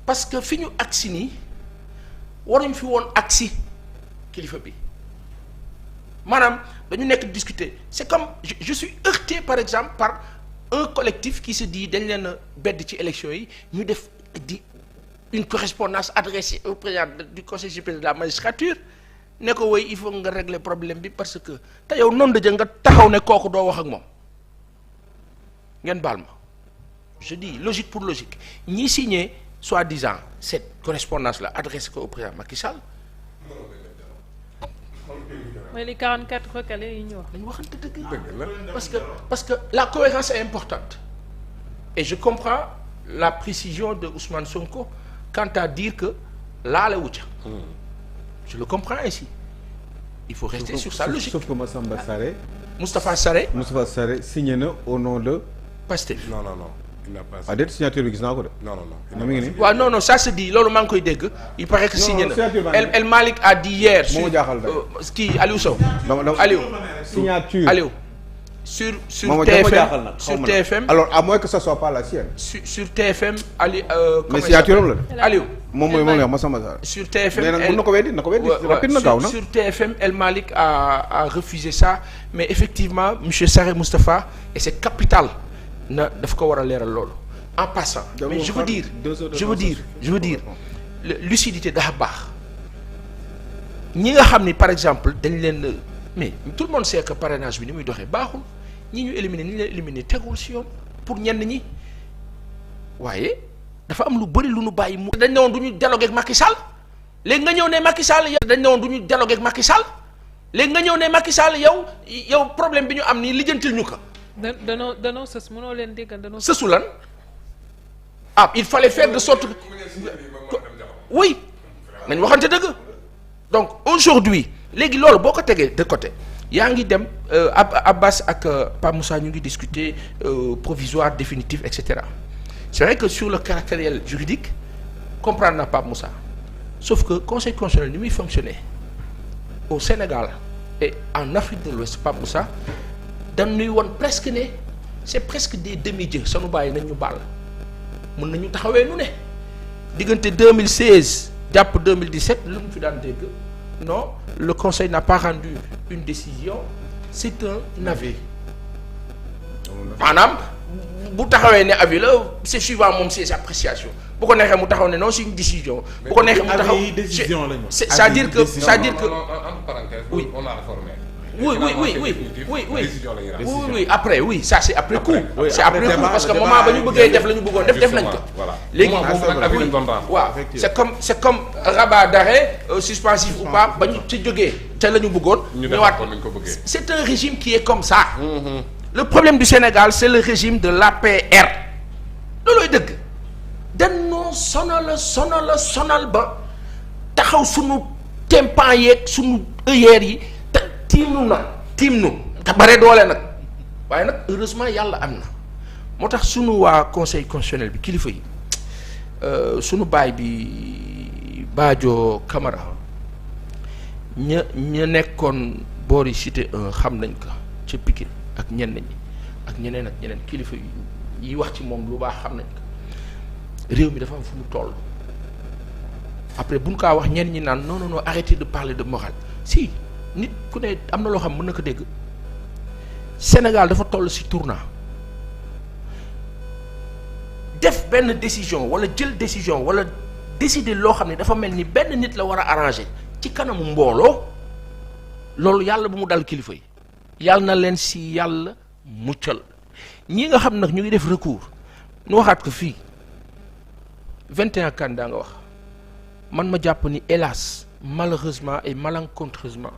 parce que fi ñu agsi nii waruñ fi woon agsi kilifa bi maanaam dañu nekk discuter c'est comme je suis heurté par exemple par un collectif qui se dit dañ leen a bedd ci élection yi ñu def di une correspondance adressée au président du conseil supérieur de la magistrature ne ko woy il faut nga régler problème bi parce que te yow noonu da nga taxaw ne kooku doo wax ak moom ngeen baal ma je dis logique pour logique ñi signé soi-disant cette correspondance là adressée ko au président Macky Sall. mooy les 44 recalés yi ñu wax. dañu waxante dëgg parce que la cohérence est importante et je comprends la précision de Ousmane Sonko quant à dire que laale wu ca. Je le comprends ainsi. Il faut rester sur sa logique. Sauf que Moustapha Sarré signé na au nom de Pastef. Non. Il n'a pas. déet signature bi gis naa ko de. Non. mi ngi nii. waaw non ça se dit loolu maa ngi koy dégg. il paraît que signé na El Malick a dit hier. moo jaaxal kii Aliou Sow. Aliou. signature Aliou. sur TFM sur TFM. alors à moins que ça soit pas la sienne. sur TFM Ali. mais signature la de. Aliou. moom mooy moom la Massamba Sarr. sur TFM nee na mën na ko weddi rapide na gaaw na. sur TFM El Malick a refusé ça mais effectivement monsieur Sarré Moustapha et c'est capital na daf ko war a leeral loolu en passant. mais je veux dire lucidité dafa baax ñi nga xam ni par exemple dañ leen mais tout le monde sait que parrainage bi ni muy doxee baaxul ñi ñu éliminer ni ñu leen éliminer tegul si yoon pour ñenn ñi waaye. dafa am lu bëri lu nu bàyyi mu. dañ ne woon du ñu dialoguer ak Macky Sall léegi nga ñëw ne Macky Sall yow. dañ ne woon du ñu dialoguer ak Macky Sall léegi nga ñëw ne Macky Sall yow problème bi ñu am nii lijjantil ñu ko. danoo sës mënoo leen déggal danoo. sësu lan il fallait faire de sorte que oui nañ waxante dëgg donc aujourd'hui léegi loolu boo ko tegee de côté yaa ngi dem Abbas ak Pape Moussa ñu ngi discuter provisoire définitif et cetera. C'est vrai que sur le caractériel juridique comprendre na Pape Moussa sauf que conseil constitutionnel ni muy fonctionner au Sénégal et en Afrique de l'Ouest Pape Moussa dañuy won presque ne c'est presque des demi-dieux sanu bàyyi nañ ñu baal mën nañu taxawee nu ne diggante 2016 jàpp 2017 lu mu fi daan dégg non le conseil n'a pas rendu une décision c'est un avis maanaam bu taxawee ne avis la c'est suivant moom ses appréciations bu ko neexee mu taxaw ne non c'est une décision. bu ko neexee mu taxaw c'est-à-dire que entre parenthèses. oui on a réformé. oui après oui ça c'est après coup. c'est après coup parce que moment ba ñu bëggee def la ñu bëggoon def nañ ko. léegi waaw c'est comme rabat d'arrêt suspensif ou pas ba ñu ci jógee ca la ñu bëggoon. ñëwaat c'est un régime qui est comme ça. Le problème du Sénégal c'est le régime de l'APR loolooy dëgg dañoo sonal ba taxaw sunu tympan yeeg sunu œillères yi te tiim nu te bare doole nag waaye nag heureusement yàlla am na moo tax sunu waa conseil constitutionnel bi kilifa yi sunu baay bi Badio Camara ña nekkoon boori cité 1 xam nañ ko ca Pikine ak ñenn ñi ak ñeneen kilifa yi wax ci moom lu baax xam nañ ko réew mi dafa am fu mu toll après buñ kaa wax ñenn ñi naan non arrêtez de parler de morale si nit ku ne am na loo xam mën na ko dégg Sénégal dafa toll ci tournant def benn décision wala jël décision wala décider loo xam ne dafa mel ni benn nit la war a arranger ci kanamu mbooloo loolu yàlla bu mu dal kilifa yi. yàlla na leen si yàlla muccal ñi nga xam nag ñu ngi def recours nu waxaat ko fii 21 candidats nga wax man ma jàpp ni hélas malheureusement et malencontreusement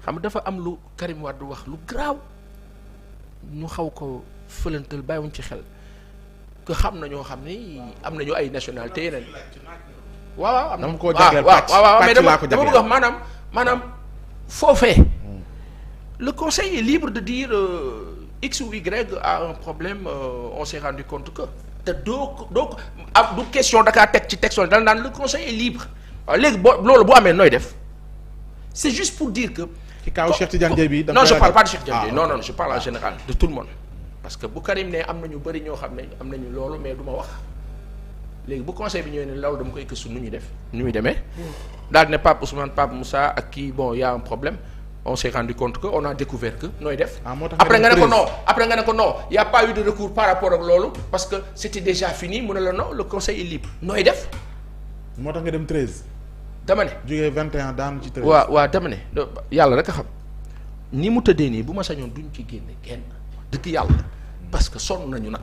xam nga dafa am lu Karim Wade wax lu garaaw ñu xaw ko fëlantal bàyyiwuñ ci xel que xam na ñoo xam ni am nañu ay nationalité yeneen waaw am na waaw mais dama bëgg wax maanaam foofee le conseil est libre de dire X ou Y a un problème on s'est rendu compte que te doo du question dakaa teg ci texte dana naan le conseil est libre waaw léegi loolu bu amee nooy def c'est juste pour dire que ci kaw Cheikh Tidiane Dièye bi non je parle pas de Cheikh Tidiane Dièye non je parle en général de tout le monde parce que bu Karim ne am na ñu bëri ñoo xam ne am nañu loolu mais du ma wax léegi bu conseil bi ñëwee ne loolu dama koy gëstu nu ñuy def nu muy demee daal ne Pape Ousmane Pape Moussa ak kii bon y a un problème on s'est rendu compte que on a découvert que nooy def après nga ne ko non y a pas eu de recours par rapport ak loolu parce que c'était déjà fini mu ne la non le conseil est libre nooy def moo tax nga dem 13 dama ne jógee 21 daanu ci 13 waaw dama ne yàlla rek a xam ni mu tëddee nii bu ma sañoon duñ ci génne kenn dëgg yàlla parce que sonn nañu nag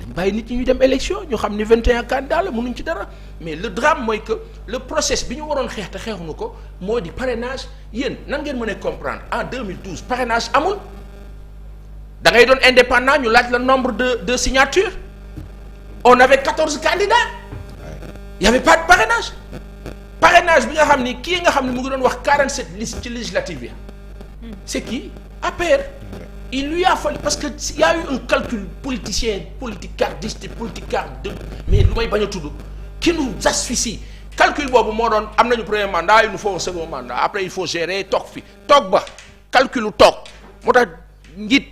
dañ bàyyi nit ñi ñu dem élection ñu xam ni 21 candidats la mënuñ ci dara mais le drame mooy que le process bi ñu waroon xeex te xeexuñu ko moo di parrainage yéen nan ngeen mën a comprendre en 2012 parrainage amul da ngay doon indépendant ñu laaj la nombre de signatures on avait 14 candidats y avait pas de parrainage bi nga xam ni kii nga xam ni mu ngi doon wax 47 listes ci législative yi c'est qui APR. Il lui a fallu parce que y a eu un calcul politicardiste mais lu may bañ a tudd qui nous asphyxie calcul boobu moo doon am nañu premier mandat il nous faut un second mandat après il faut gérer toog ba calculu toog moo tax njiit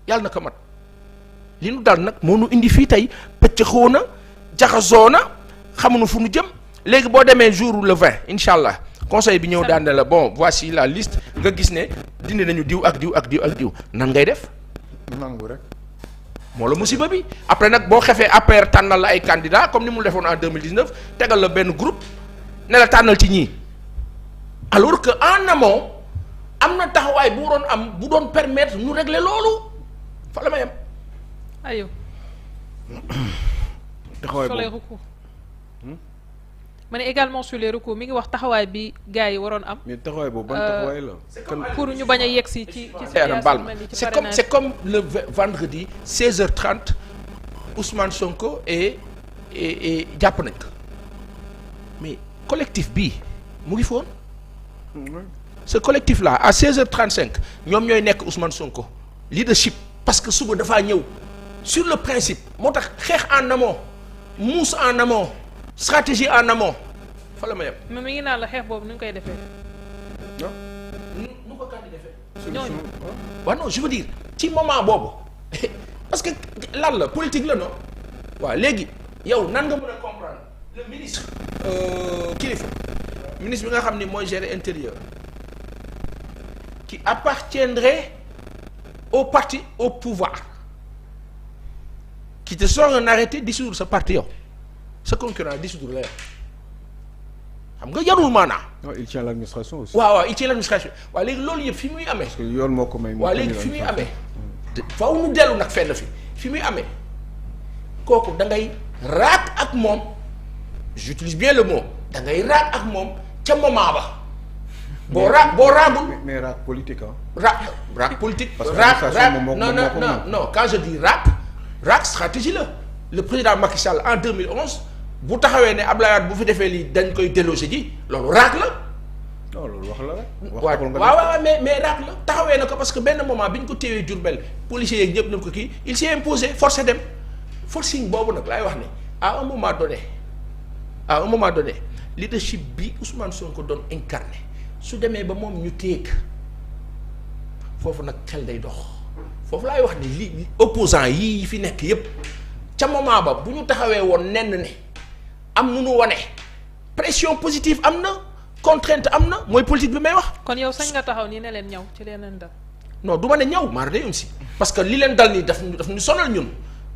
yàlla na ko mat li nu dal nag moo nu indi fii tey pëccëxoo na jaxasoo na xamuñu fu nu jëm léegi boo demee jour le 20 incha allah. conseil bi ñëw daan ne la bon voici la liste nga gis ne dindi nañu diw ak diw nan ngay def. nangu rek. moo la musiba bi après nag boo xefee APR tànnal la ay candidats comme ni mu defoon en 2019 tegal la benn groupe ne la tànnal ci ñii alors que en amont am na taxawaay bu waroon am bu doon permettre ñu régler loolu fa la ma yem. aywa. taxawaay sur les recours. ma ne également sur les recours mi ngi wax taxawaay bi gars yi waroon am. mais taxawaay boobu ban taxawaay la. pour ñu bañ a yegg ci situation mel ni ci parrainage. c'est comme le vendredi 16h30 Ousmane Sonko et jàpp nañ ko mais collectif bii mu ngi foon. ce collectif là à 16h35 ñoom ñooy nekk Ousmane Sonko leadership parce que suba dafaa ñëw sur le principe moo tax xeex en amont muus en amont. stratégie en amont fa la ma yem. mais mi ngi naan la xeex boobu ni ñu koy defee. non nu ko kan di defee. ñooñu waaw non je veux dire ci moment boobu parce que lan la politique la non waaw léegi yow nan nga mën a comprendre le ministre kilifa ministre bi nga xam ni mooy gérer intérieur qui appartiendrait au parti au pouvoir qui te sort un arrêté dissoudre sa parti yow. sa concurrent dissoudre la xam nga yarul maanaa. non il tient l'administration aussi. waaw il tient l'administration waaw léegi loolu yëpp fi muy amee. parce que yoon moo ko may. waaw léegi fi muy amee. faaw nu dellu nag fenn fi muy amee kooku da ngay raak ak moom j'utilise bien le mot da ngay raak ak moom ca moment ba. boo raagul. mais raak politique ah. raak politique. parce que l'administration moom non quand je dis raak stratégie la. le président Macky Sall en 2011 bu taxawee ne Abdoulaye Wade bu fi defee lii dañ koy déloger ji loolu raak la. non loolu wax la rek. waaw mais raak la taxawee na ko parce que benn moment bi ñu ko téewee Diourbel policiers yeeg ñëpp nañ ko kii il s'est imposé forcé dem forcing boobu nag laay wax ne à un moment donné leadership bi Ousmane Sonko doon incarné su demee ba moom ñu téeg foofu nag xel day dox foofu laay wax ne li opposant yii fi nekk yépp ca moment ba bu ñu taxawee woon nenn ne am nu nu wane pression positive am na contrainte am na mooy politique bi may wax. kon yow sañ nga taxaw nii ne leen ñaw ci leen dal. non du ma ne ñaw maar day si parce que li leen dal nii daf ñu sonal ñun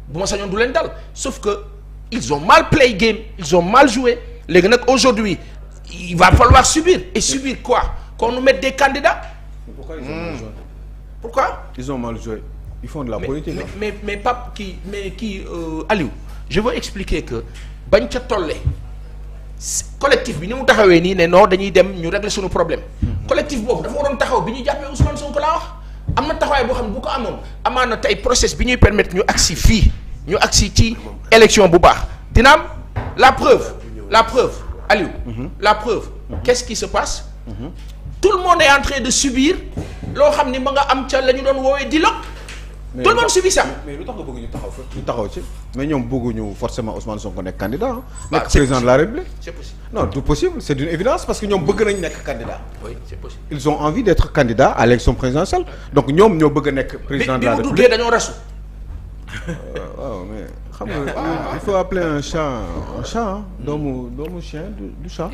bu ma sañoon du leen dal sauf que ils ont mal play game ils ont mal joué léegi nag aujourd'hui il va falloir subir et subir quoi qu'on nous mette des candidats. Pourquoi ils ont mal joué? Pourquoi? Ils ont mal joué. Ils font de la politique. Mais Pape Aliou je veux expliquer que bañ ca tollee collectif bi ni mu taxawee nii ne non dañuy dem ñu régler suñu problème collectif boobu dafa waroon taxaw bi ñu jàppee Ousmane Sonko laa wax am na taxawaay boo xam ne bu ko amoon amaan na tey process bi ñuy permettre ñu agsi fii ñu agsi ci élection bu baax dina am la preuve Aliou la preuve qu'est-ce qui se passe tout le monde est en train de subir loo xam ni ma nga am ca la ñu doon woowee dialogue. tout le monde subit ça. mais lu tax nga bëgg ñu taxaw fa. ñu taxaw ci mais ñoom bëgguñu forcément Ousmane Sonko nekk candidat nekk président de la République. c'est possible. non du possible c'est d'une évidence parce que ñoom bëgg nañ nekk candidat. oui c'est possible. ils ont envie d'être candidats à l'élection présidentielle donc ñoom ñoo bëgg a nekk président de la République. bi mu duggee dañoo rasu. waaw mais xam nga il faut appeler un chat doomu chien du chat.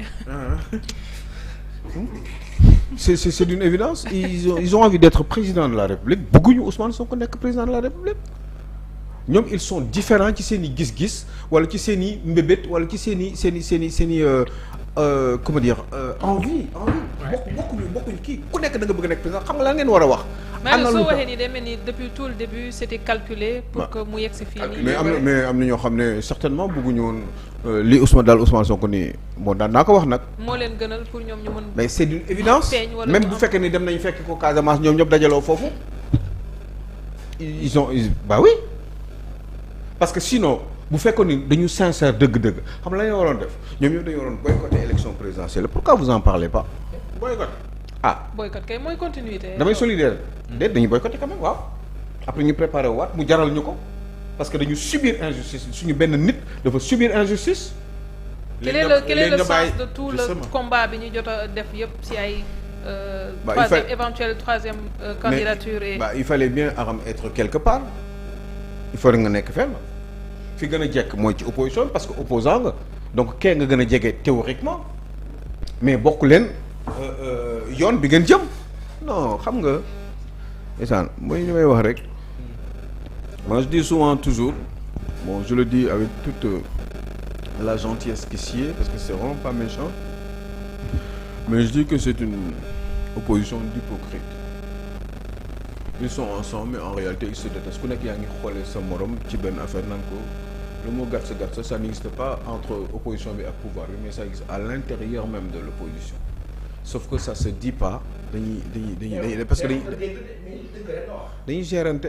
C'est d'une évidence ils ont envie d'être président de la République bëgguñu Ousmane Sonko nekk président de la République ñoom ils sont différents ci seen i gis-gis wala ci seen i mbébét wala ci seen i comment dire envie bokkuñu kii ku nekk da nga bëgg nekk président xam nga la ngeen war a wax. am na soo waxee nii day mel ni depuis tout le début c'était calculé pour que mu yegg si fii nii. mais am na ñoo xam ne certainement bëgguñu woon li Ousmane Sonko nii bon daan naa ko wax nag. moo leen gënal pour ñoom ñu mën. mais c'est d'une évidence même bu fekkee ni dem nañu fekk ko Casamance ñoom ñëpp dajaloo foofu bah oui parce que sinon bu fekkoon ni dañu sincère dëgg-dëgg xam la ñu waroon def ñoom ñëpp dañu waroon boycotter élection présidentielle pourquoi vous en parlez pas. boycott. boycott kay mooy continuité. damay solidaire déet dañuy boycotter quand même waaw après ñu préparer waat mu jaral ñu ko parce que dañu subir injustice suñu benn nit dafa subir injustice. quel est le sens de tout le combat bi ñu jot a def yëpp ci ay. éventuelle troisième candidature et. il fallait bien Aram être quelque part il faut nga nekk fenn fi gën a jekk mooy ci opposition parce que opposant nga donc kee nga gën a jege théoriquement mais bokk leen. yoon bi ngeen jëm non xam nga isaan mooy li may wax rek moi je dis souvent toujours bon je le dis avec toute la gentillesse qui s'y est parce que c'est vraiment pas méchant mais je dis que c'est une opposition d'hypocrite ils sont ensemble mais en réalité ils se détestent ku nekk yaa ngi xoolee sa morom ci benn affaire naan ko le mot gàtt ça n'existe pas entre opposition bi ak pouvoir bi mais ça existe à l'intérieur même de l'opposition sauf que ça se dit pas dañuy parce que dañuy gérante.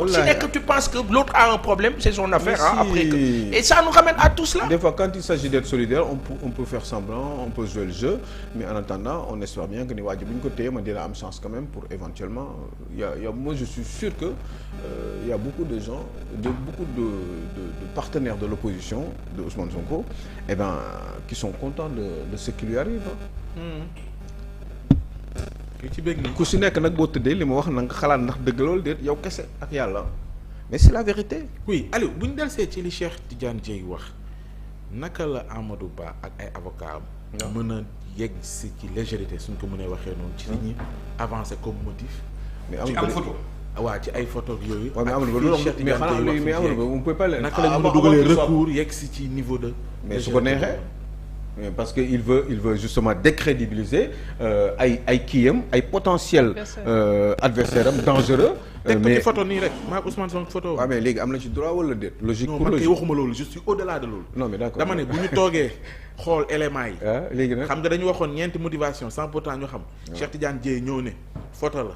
si nekk tu penses que l'autre a un problème c'est son affaire après que et ça nous ramène à tout cela. Des fois quand il s'agit d'être solidaire on peut faire semblant on peut jouer le jeu mais en attendant on espère bien que ni waa ji bu ñu ko téye man dina am chance quand même pour éventuellement il y a moi je suis sûr que il y a beaucoup de gens beaucoup de partenaires de l'opposition de Ousmane Sonko qui sont contents de ce qui lui arrive. ci bëgg ni ku si nekk nag boo tëddee li ma wax na nga xalaat ndax dëgg loolu déet yow kese ak yàlla mais c'est la vérité. oui Aliou bu ñu delsee ci li Cheikh Tidiane Dièye wax naka la Amadou Ba ak ay avocats am mën a yegg si ci légèreté suñ ko mënee waxee noonu ci nit ñi avancer comme motif. mais ci am photo. waaw ci ay photo yooyu. waaw mais Amadou Ba Cheikh Tidiane Dièye mais Amadou Ba on peut pas naka la mën a dugalee recours yegg si ci niveau de. mais su ko neexee. parce que il veut justement décrédibiliser ay kiyam ay potentiels adversaires am dangereux. teg ko ci photo nii rek maa Ousmane Sonko photo. waaw mais léegi am na ci droit wala déet. logique non pour man logique kay waxuma loolu je suis au-delà de loolu. non mais d'accord dama ne bu ñu toogee xool éléments yi. léegi nag xam nga dañu waxoon ñeenti motivation sans pourtant ñu xam. Cheikh Tidiane Dièye ñëw ne photo la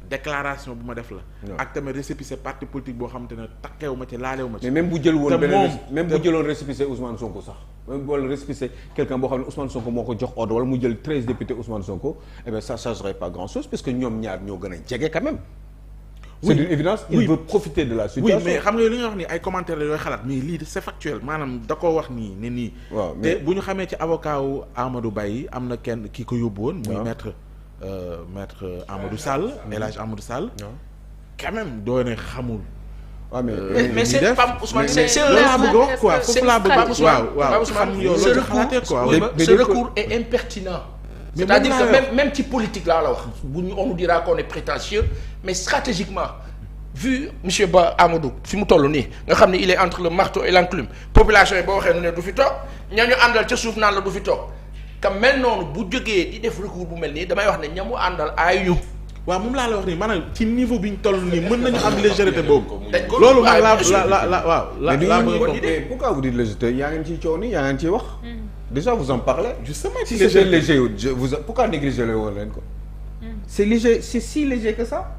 déclaration bu ma def la. ak tamit récépissé parti politique boo xamante ne takkeewu ma ci laalewu ma ci. mais même bu jël woon beneen même bu jëloon récépissé Ousmane Sonko sax. même bu wala récépissé quelqu'un boo xam ne Ousmane Sonko moo ko jox ordre wala mu jël 13 députés Ousmane Sonko eh bien ça changerait pas grand chose parce que ñoom ñaar ñoo gën a jege quand même. c'est d'une évidence il veut profiter de la situation. oui mais xam nga li nga wax ni ay commentaires la yooy xalaat mais lii c'est factuel maanaam da koo wax nii ne nii. waaw mais te bu ñu xamee ci avocat wu Amadou Ba yi am na kenn kii ko yóbbu woon. muy maître Amadou Sall. El Hadj Amadou Sall. quand même doone xamul. waaw mais c'est pas Ousmane c'est ce recours est impertinent. c'est-à-dire que même ci politique laa la wax bu ñu on nous dira qu'on est prétentieux mais stratégiquement vu monsieur Ba Amadou fi mu toll nii nga xam ne il est entre le marteau et l'enclume population yi boo waxee nu ne du fi toog ñañu àndal ca suuf naan la du fi toog ka mel noonu bu jógee di def recours bu mel nii damay wax ne ñamu àndal aayuñu. waaw moom laa la wax nii maanaam ci niveau bi ñu toll nii mën nañu am légèreté boobu. loolu mooy mais pourquoi vous dites légèreté yaa ngeen ciy coow nii yaa ngeen ciy wax. déjà vous en parlez. justement si c'était léger pourquoi négliger le woon leen ko. c'est léger c'est si léger que ça.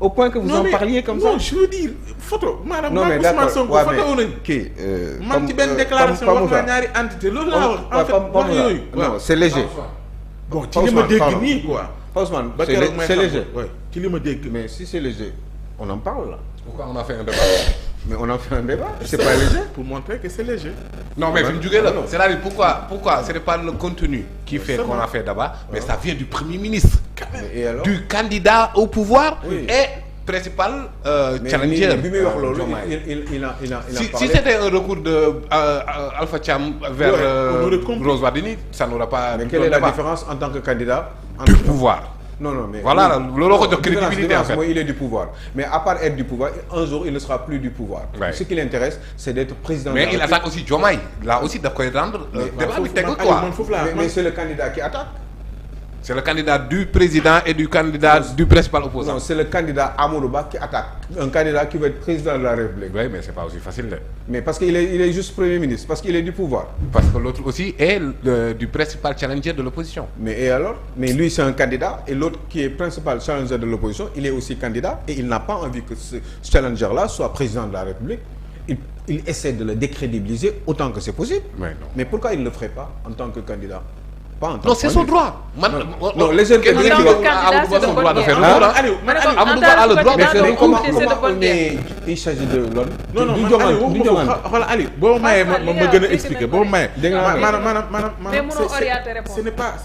au point que vous en parliez comme ça. non je veux dire photo. maanaam man Ousmane Sonko photo nañu. kii man ci benn déclaration wax naa ñaari entité loolu laa wax. en fait wax yooyu. non c'est léger. bon ci li ma dégg nii quoi. Ousmane c'est léger. ci li ma dégg. mais si c'est léger on en parle là. Pourquoi on a fait un débat? mais on a fait un débat. C'est pas léger. Pour montrer que c'est léger. Non mais fi ñu jógee la. C'est-à-dire pourquoi ce n'est pas le contenu qui fait qu'on a fait débat, mais ça vient du Premier ministre. Et alors? Du candidat au pouvoir. Oui. Et principal challenger. bi muy wax loolu il a si parlé. c'était un recours de Alpha Thiam vers Rose Wardini, ça n'aura pas. Mais quelle est la différence en tant que candidat du pouvoir. Non, mais voilà looloo ko jox crédibilité en fait. Moi, il est du pouvoir, mais à part être du pouvoir, un jour il ne sera plus du pouvoir. Ouais. Ce qui l'intéresse, c'est d'être président. Mais il attaque aussi Diomaye. Là aussi daf koy rendre. débat bi tegu quoi. Mais c'est le candidat qui attaque. C'est le candidat du président et du candidat du principal opposant. Non, c'est le candidat Amadou Ba qui attaque. Un candidat qui veut être président de la République. Oui, mais c'est pas aussi facile. Mais parce qu'il est juste Premier ministre, parce qu'il est du pouvoir. Parce que l'autre aussi est du principal challenger de l'opposition. Mais et alors? Mais lui, c'est un candidat, et l'autre qui est principal challenger de l'opposition, il est aussi candidat, et il n'a pas envie que ce challenger-là soit président de la République. Il essaie de le décrédibiliser autant que c'est possible. Mais pourquoi il ne le ferait pas en tant que candidat? Pas en tant non, c'est son droit. Non, les jeunes Amadou Ba son droit de faire Amadou Ba a le droit de faire mais il s'agit de loolu. non xoolal Aliou boo mayee ma gën a expliquer boo mayee. maanaam ce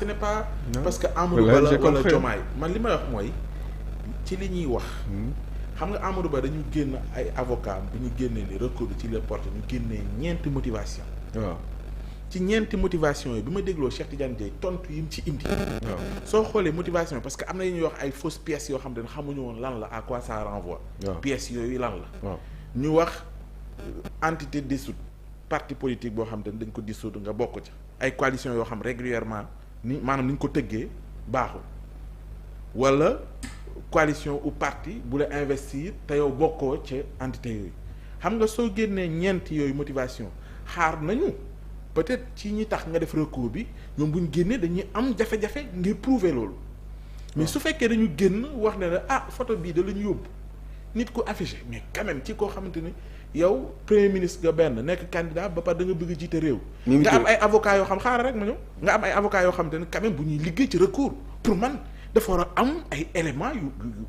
n'est pas parce que Amadou Ba la wala Diomaye man li may wax mooy ci li ñuy wax. xam nga Amadou Ba dañu génn ay avocats bu ñu génnee li recours bi ci le porte ñu génnee ñeenti motivation. waaw. ci ñeenti motivation yi bi ma dégloo Cheikh Tidiane Dièye tontu yi mu ci indi. soo xoolee motivation parce que am na ñuy wax ay fausses pièces yoo xam ne xamuñu woon lan la à quoi ça renvoie. pièces yooyu lan la. ñu wax entité dissoute parti politique boo xam ne dañ ko dissoudre nga bokk ca ay coalition yoo xam régulièrement ni maanaam ni ñu ko tëggee baaxul wala coalition ou parti bu la investir te yow bokkoo ca entité yooyu xam nga soo génnee ñeenti yooyu motivation xaar nañu. peut-être ci ñi tax nga def recours bi ñoom bu ñu génnee dañuy am jafe-jafe ngir prouver loolu mais su fekkee dañu génn wax ne la photo bii da la ñu yóbbu nit ku affiché mais quand même ci koo xamante ni yow premier ministre nga benn nekk candidat ba pare da nga bëgg a jiite réew. nga am ay avocats yoo xam xaaral rek ma ñëw nga am ay avocats yoo xamante ne quand même bu ñuy liggéey ci recours pour man dafa war a am ay éléments yu